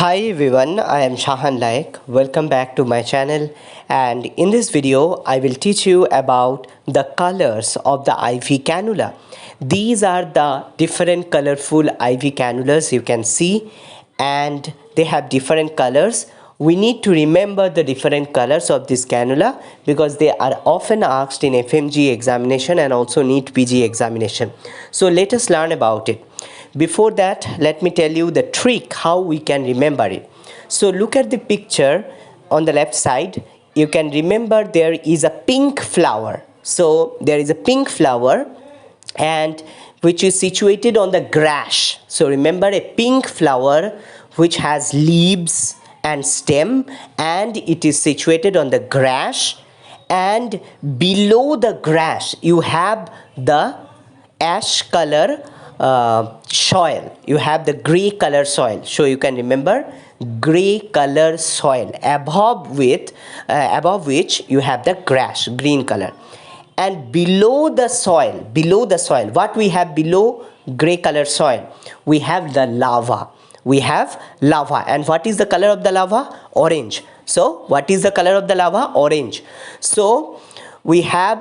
Hi everyone, I am Shahan. Welcome back to my channel, and in this video I will teach you about the colors of the IV cannula. These are the different colorful IV cannulas you can see, and they have different colors. We need to remember the different colors of this cannula because they are often asked in FMGE examination and also NEET PG examination. So let us learn about it. Before that, let me tell you the trick how we can remember it. So look at the picture on the left side. You can remember there is a pink flower. So there is a pink flower and which is situated on the grass. So remember a pink flower which has leaves and stem, and it is situated on the grass, and below the grass you have the ash color soil. You have the gray color soil. So you can remember gray color soil above which you have the grass, green color. And below the soil, what we have below gray color soil? We have the lava. We have lava. And what is the color of the lava? Orange. So what is the color of the lava? Orange. So we have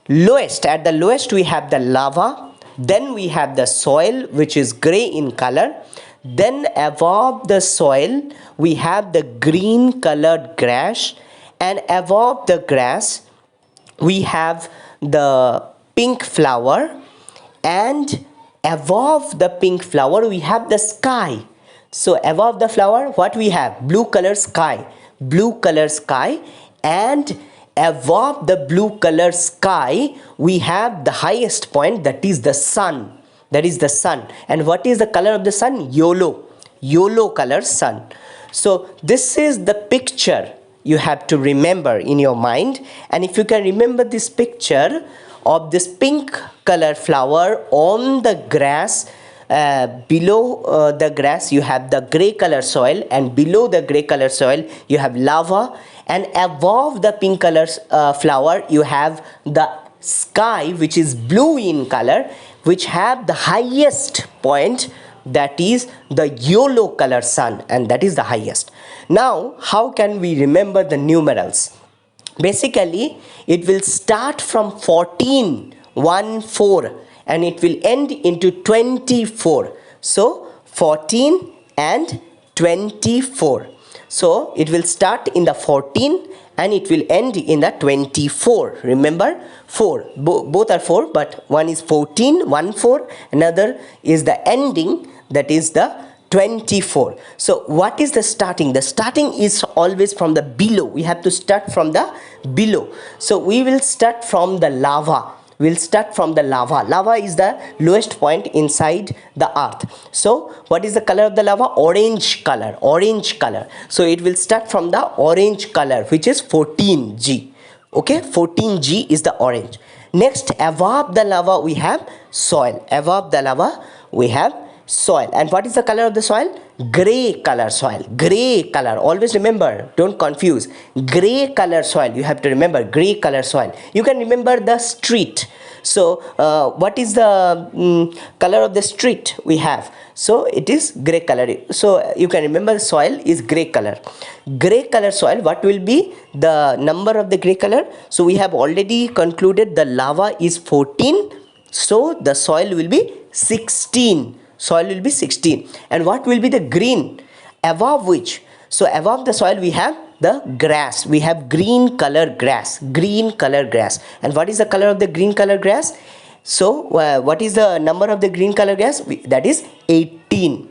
at the lowest we have the lava. Then we have the soil which is gray in color. Then above the soil we have the green colored grass, and above the grass we have the pink flower, and above the pink flower we have the sky. So above the flower what we have? Blue color sky, and above the blue color sky we have the highest point, that is the sun. And what is the color of the sun? Yellow color sun. So this is the picture you have to remember in your mind. And if you can remember this picture of this pink color flower on the grass, below the grass you have the gray color soil, and below the gray color soil you have lava, and above the pink color flower you have the sky which is blue in color, which have the highest point, that is the yellow color sun, and that is the highest. Now how can we remember the numerals? Basically it will start from 14 and it will end into 24. So 14 and 24. So it will start in the 14 and it will end in the 24. Remember, 4. Both are 4, but one is 14, 4. Another is the ending, that is the 24. So what is the starting? The starting is always from the below. We have to start from the below. So we will start from the lava. Lava is the lowest point inside the earth. So what is the color of the lava? Orange color. So it will start from the orange color, which is 14G. Okay, 14G is the orange. Next, above the lava we have soil. And what is the color of the soil? Gray color soil. Always remember, don't confuse. Gray color soil. You have to remember gray color soil. You can remember the street. So what is the color of the street we have? So it is gray color. So you can remember soil is gray color. Gray color soil, what will be the number of the gray color? So we have already concluded the lava is 14. So the soil will be 16. And what will be the green? Above which? So above the soil we have the grass. We have green color grass. And what is the color of the green color grass? So what is the number of the green color grass? That is 18.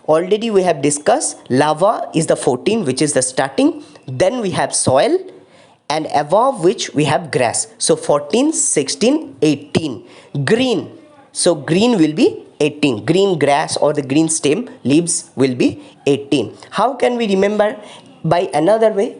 Already we have discussed lava is the 14, which is the starting. Then we have soil, and above which we have grass. So 14, 16, 18. Green. So green will be 18. Green grass or the green stem leaves will be 18. How can we remember? By another way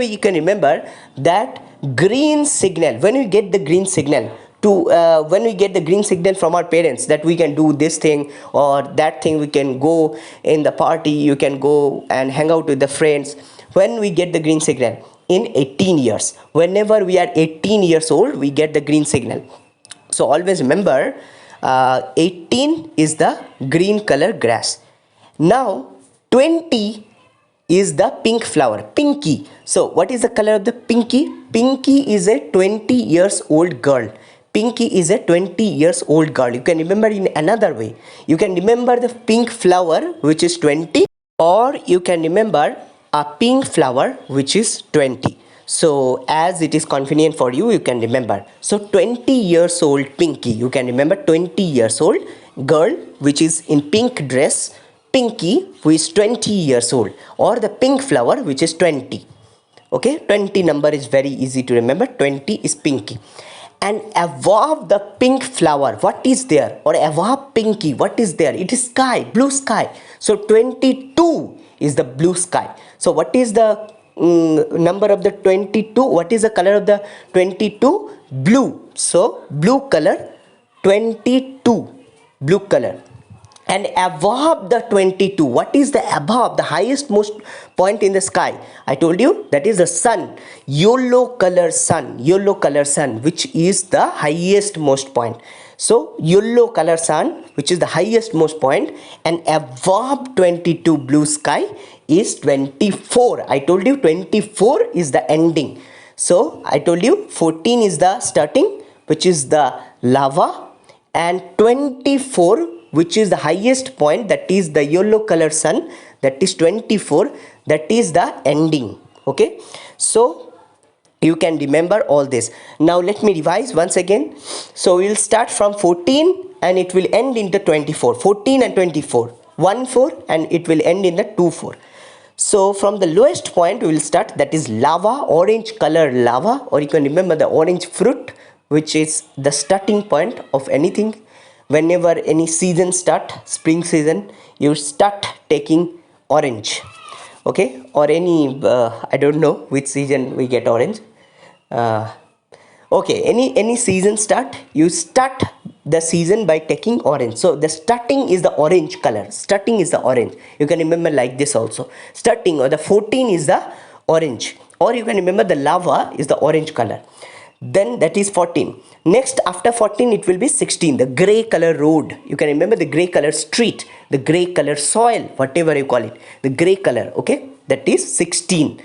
you can remember that green signal. When we get the green signal from our parents that we can do this thing or that thing, we can go in the party, you can go and hang out with the friends. When we get the green signal in 18 years, whenever we are 18 years old, we get the green signal. So always remember 18 is the green color grass. Now 20 is the pink flower, pinky. So what is the color of the pinky? Pinky is a 20 years old girl. Pinky is a 20 years old girl. You can remember in another way. You can remember the pink flower, which is 20, or you can remember a pink flower which is 20. So as it is convenient for you, you can remember. So 20 years old Pinky, you can remember 20 years old girl which is in pink dress, Pinky who is 20 years old, or the pink flower which is 20. Okay, 20 number is very easy to remember. 20 is Pinky. And above the pink flower, what is there? Or above Pinky, what is there? It is sky, blue sky. So 22 is the blue sky. So what is the number of the 22? What is the color of the 22? Blue. So blue color, 22, blue color. And above the 22, what is the above, the highest most point in the sky? I told you that is the sun, yellow color sun, which is the highest most point. So yellow color sun, which is the highest most point, and above 22 blue sky is 24. I told you 24 is the ending. So I told you 14 is the starting, which is the lava, and 24, which is the highest point, that is the yellow color sun, that is 24, that is the ending. Okay, so you can remember all this. Now let me revise once again. So we will start from 14 and it will end in the 24. 14 and 24, 1 4, and it will end in the 2 4. So from the lowest point we will start, that is lava, orange color lava, or you can remember the orange fruit, which is the starting point of anything. Whenever any season start, spring season, you start taking orange. Okay, or any I don't know which season we get orange. Okay, any season start, you start the season by taking orange. So the starting is the orange color, starting is the orange. You can remember like this also, starting, or the 14 is the orange, or you can remember the lava is the orange color. Then that is 14. Next after 14 it will be 16, the gray color road. You can remember the gray color street, the gray color soil, whatever you call it, the gray color. Okay, that is 16.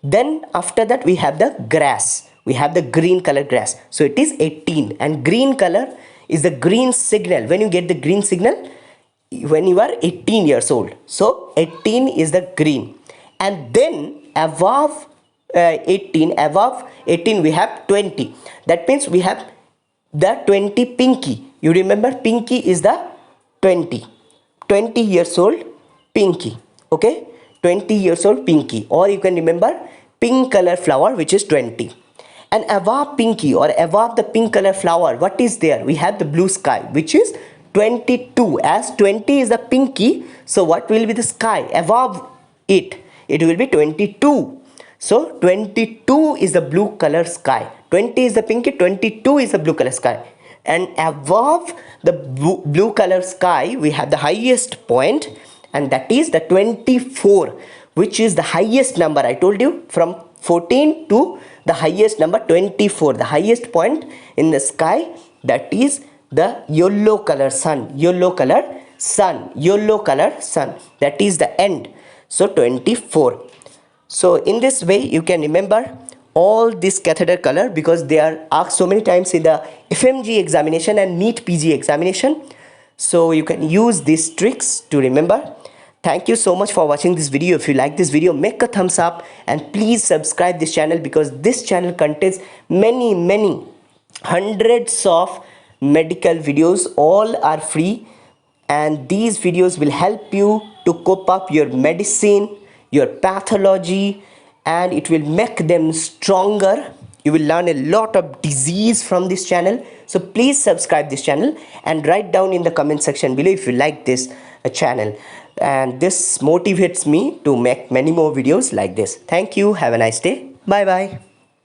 Then after that we have the grass, we have the green color grass, so it is 18. And green color is the green signal. When you get the green signal, when you are 18 years old, so 18 is the green. And then above 18 we have 20. That means we have the 20 Pinky. You remember Pinky is the 20 years old Pinky. Okay, 20 years old Pinky, or you can remember pink color flower, which is 20. And above Pinky, or above the pink color flower, what is there? We have the blue sky, which is 22. As 20 is the Pinky, so what will be the sky above it? It will be 22. So 22 is the blue color sky, 20 is the Pinky, 22 is the blue color sky. And above the blue color sky we have the highest point, and that is the 24, which is the highest number. I told you from 14 to the highest number 24, the highest point in the sky, that is the yellow color sun, that is the end. So 24. So in this way you can remember all this cathedral color, because they are asked so many times in the FMGE examination and NEET PG examination. So you can use these tricks to remember. Thank you so much for watching this video. If you like this video, make a thumbs up and please subscribe this channel, because this channel contains many hundreds of medical videos. All are free, and these videos will help you to cope up your medicine, your pathology, and it will make them stronger. You will learn a lot of disease from this channel. So please subscribe this channel and write down in the comment section below if you like this channel, and this motivates me to make many more videos like this. Thank you. Have a nice day. Bye bye.